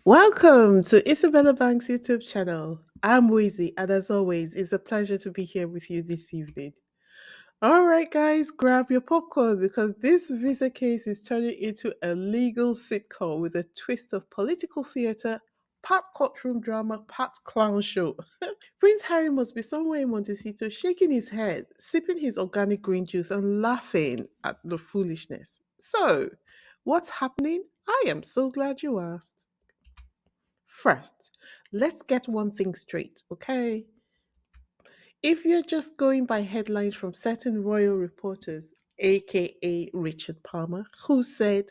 Welcome to Isabella Bank's YouTube channel. I'm Wheezy, and as always, it's a pleasure to be here with you this evening. All right, guys, grab your popcorn because this visa case is turning into a legal sitcom with a twist of political theatre, part courtroom drama, part clown show. Prince Harry must be somewhere in Montecito shaking his head, sipping his organic green juice, and laughing at the foolishness. So, what's happening? I am so glad you asked. First, let's get one thing straight, okay? If you're just going by headlines from certain royal reporters, aka Richard Palmer, who said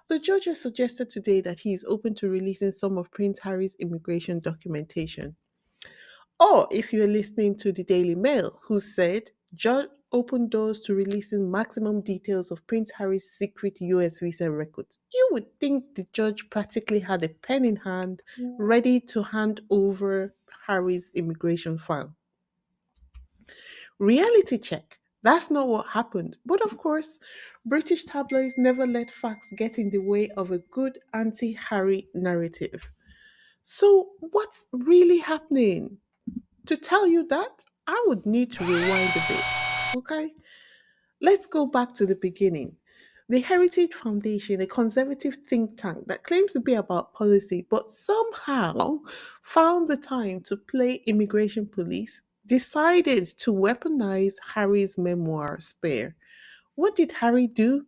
the judge has suggested today that he is open to releasing some of Prince Harry's immigration documentation. Or if you're listening to the Daily Mail, who said judge opened doors to releasing maximum details of Prince Harry's secret US visa records, you would think the judge practically had a pen in hand ready to hand over Harry's immigration file. Reality check. That's not what happened. But of course, British tabloids never let facts get in the way of a good anti Harry narrative. So, what's really happening? To tell you that, I would need to rewind a bit. Okay? Let's go back to the beginning. The Heritage Foundation, a conservative think tank that claims to be about policy, but somehow found the time to play immigration police, decided to weaponize Harry's memoir, Spare. What did Harry do?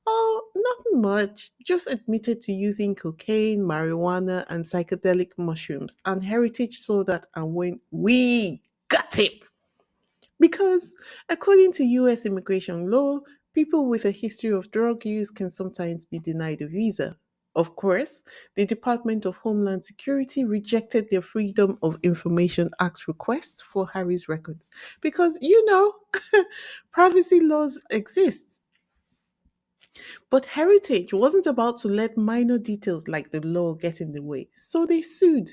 Oh, nothing much. Just admitted to using cocaine, marijuana, and psychedelic mushrooms. And Heritage saw that and went, "We got him." Because, according to US immigration law, people with a history of drug use can sometimes be denied a visa. Of course, the Department of Homeland Security rejected their Freedom of Information Act request for Harry's records because, privacy laws exist. But Heritage wasn't about to let minor details like the law get in the way, so they sued.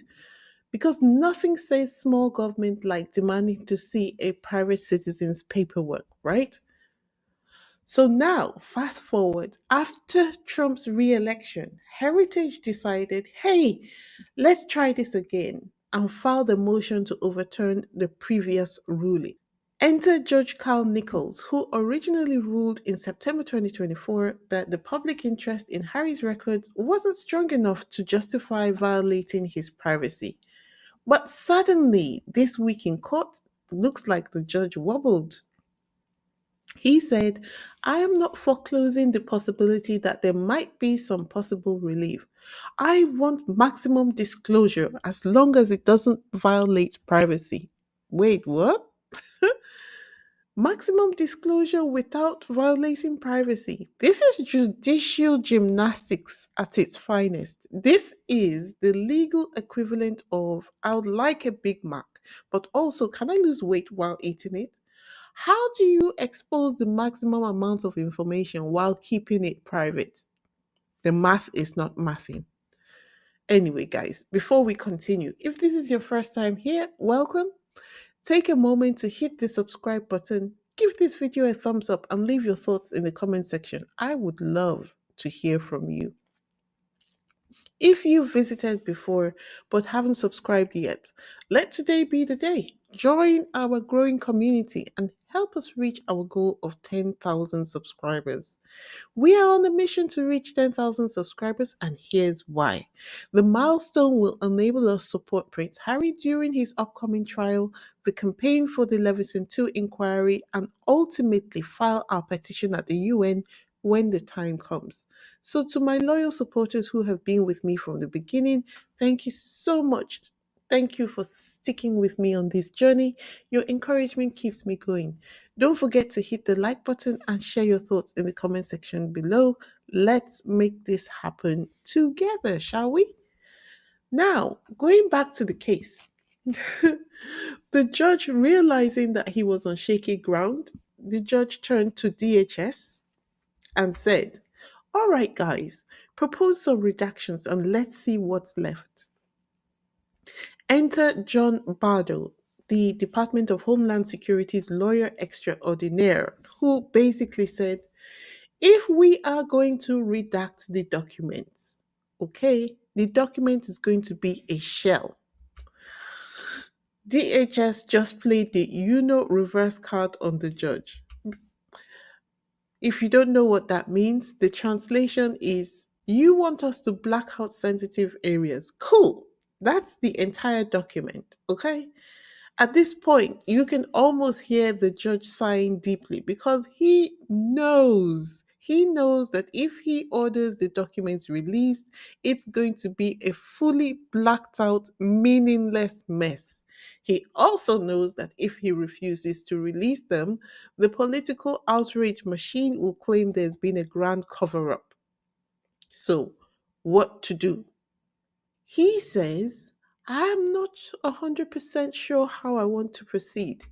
Because nothing says small government like demanding to see a private citizen's paperwork, right? So now, fast forward, after Trump's re election, Heritage decided, hey, let's try this again and filed a motion to overturn the previous ruling. Enter Judge Carl Nichols, who originally ruled in September 2024 that the public interest in Harry's records wasn't strong enough to justify violating his privacy. But suddenly, this week in court, looks like the judge wobbled. He said, I am not foreclosing the possibility that there might be some possible relief. I want maximum disclosure as long as it doesn't violate privacy. Wait, what? Maximum disclosure without violating privacy. This is judicial gymnastics at its finest. This is the legal equivalent of I would like a Big Mac, but also can I lose weight while eating it? How do you expose the maximum amount of information while keeping it private? The math is not mathing. Anyway, guys, before we continue, if this is your first time here, welcome. Take a moment to hit the subscribe button, give this video a thumbs up, and leave your thoughts in the comment section. I would love to hear from you. If you've visited before but haven't subscribed yet, let today be the day. Join our growing community and help us reach our goal of 10,000 subscribers. We are on a mission to reach 10,000 subscribers, and here's why. The milestone will enable us to support Prince Harry during his upcoming trial, the campaign for the Leveson 2 inquiry, and ultimately file our petition at the UN when the time comes. So, to my loyal supporters who have been with me from the beginning, thank you so much. Thank you for sticking with me on this journey. Your encouragement keeps me going. Don't forget to hit the like button and share your thoughts in the comment section below. Let's make this happen together, shall we? Now, going back to the case, the judge realizing that he was on shaky ground, the judge turned to DHS and said, all right, guys, propose some redactions and let's see what's left. Enter John Bardo, the Department of Homeland Security's lawyer extraordinaire, who basically said, if we are going to redact the documents, okay, The document is going to be a shell. DHS just played the reverse card on the judge. If you don't know what that means, the translation is you want us to black out sensitive areas. Cool. That's the entire document. Okay. At this point, you can almost hear the judge sighing deeply because he knows that if he orders the documents released, it's going to be a fully blacked out, meaningless mess. He also knows that if he refuses to release them, the political outrage machine will claim there's been a grand cover up. So, what to do? He says, I'm not 100% sure how I want to proceed.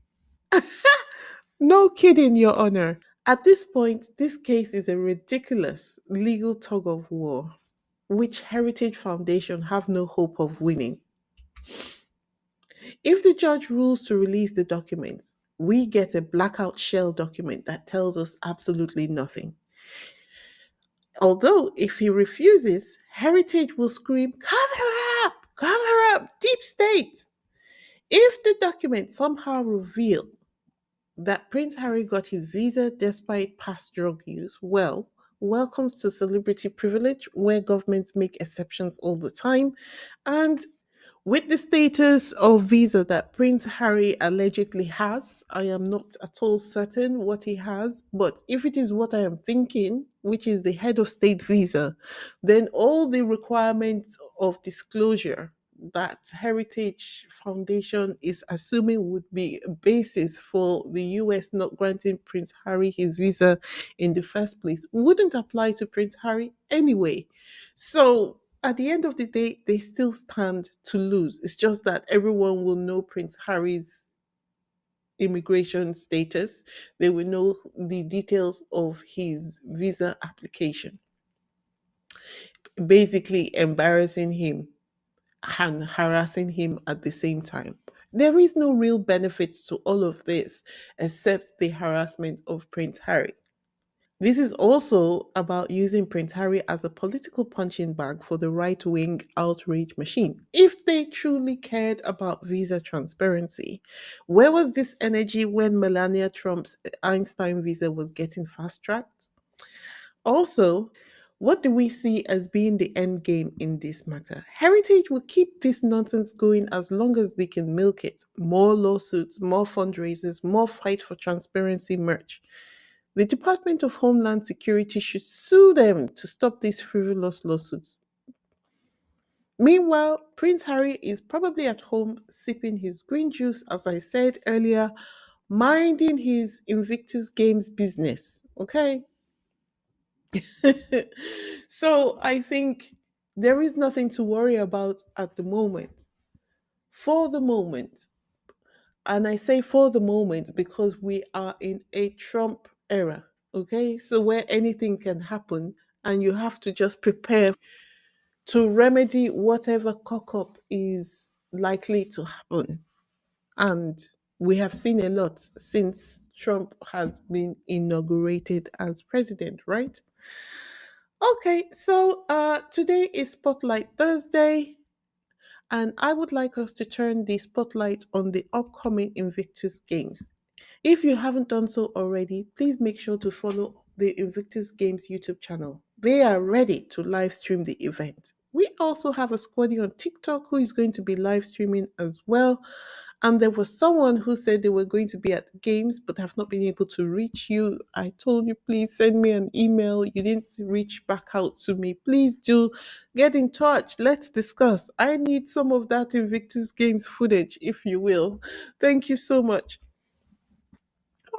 No kidding, Your Honor. At this point, this case is a ridiculous legal tug of war, which Heritage Foundation have no hope of winning. If the judge rules to release the documents, we get a blackout shell document that tells us absolutely nothing. Although, if he refuses, Heritage will scream, cover up, deep state. If the documents somehow reveal that Prince Harry got his visa despite past drug use, well, welcome to celebrity privilege, where governments make exceptions all the time. And with the status of visa that Prince Harry allegedly has, I am not at all certain what he has, but if it is what I am thinking, which is the head of state visa, then all the requirements of disclosure that Heritage Foundation is assuming would be a basis for the US not granting Prince Harry his visa in the first place wouldn't apply to Prince Harry anyway. So at the end of the day, they still stand to lose. It's just that everyone will know Prince Harry's immigration status. They will know the details of his visa application, basically embarrassing him and harassing him at the same time. There is no real benefits to all of this except the harassment of Prince Harry. This is also about using Prince Harry as a political punching bag for the right wing outrage machine. If they truly cared about visa transparency, where was this energy when Melania Trump's Einstein visa was getting fast tracked? Also, what do we see as being the end game in this matter? Heritage will keep this nonsense going as long as they can milk it. More lawsuits, more fundraisers, more fight for transparency merch. The Department of Homeland Security should sue them to stop these frivolous lawsuits. Meanwhile, Prince Harry is probably at home sipping his green juice, as I said earlier, minding his Invictus Games business. Okay? So I think there is nothing to worry about at the moment. For the moment. And I say for the moment because we are in a Trump era. Okay? So where anything can happen and you have to just prepare to remedy whatever cock up is likely to happen. And we have seen a lot since Trump has been inaugurated as president, right? Okay, so today is Spotlight Thursday, and I would like us to turn the spotlight on the upcoming Invictus Games. If you haven't done so already, please make sure to follow the Invictus Games YouTube channel. They are ready to live stream the event. We also have a squaddy on TikTok who is going to be live streaming as well. And there was someone who said they were going to be at the games but have not been able to reach you. I told you, please send me an email. You didn't reach back out to me. Please do get in touch. Let's discuss. I need some of that Invictus Games footage, if you will. Thank you so much.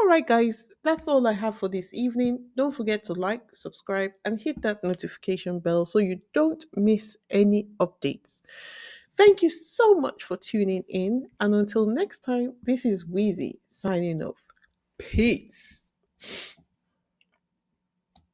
All right, guys, that's all I have for this evening. Don't forget to like, subscribe, and hit that notification bell so you don't miss any updates. Thank you so much for tuning in. And until next time, this is Wheezy signing off. Peace.